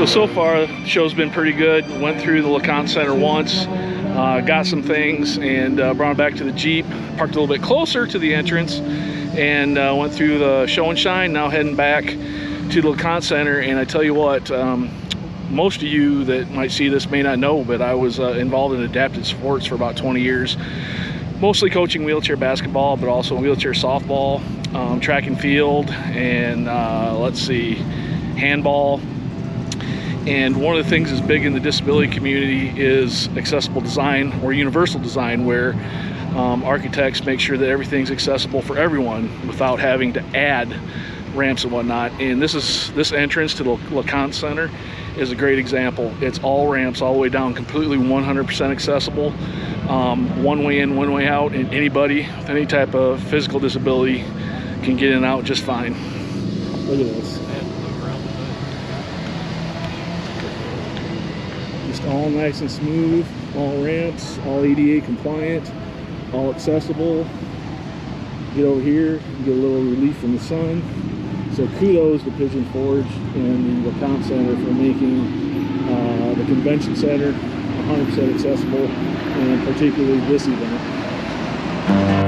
So far the show's been pretty good. Went through the LeConte Center once, got some things, and brought it back to the Jeep, parked a little bit closer to the entrance, and went through the show and shine. Now heading back to the LeConte Center. And I tell you what, most of you that might see this may not know, but I was involved in adapted sports for about 20 years, mostly coaching wheelchair basketball, but also wheelchair softball, track and field, and let's see, handball. And one of the things that's big in the disability community is accessible design, or universal design, where architects make sure that everything's accessible for everyone without having to add ramps and whatnot. And this entrance to the LeConte Center is a great example. It's all ramps all the way down, completely 100% accessible, one way in, one way out, and anybody with any type of physical disability can get in and out just fine. Look at this. Just all nice and smooth, all ramps, all ADA compliant, all accessible. Get over here, you get a little relief from the sun. So kudos to Pigeon Forge and the LeConte Center for making the convention center 100% accessible, and particularly this event.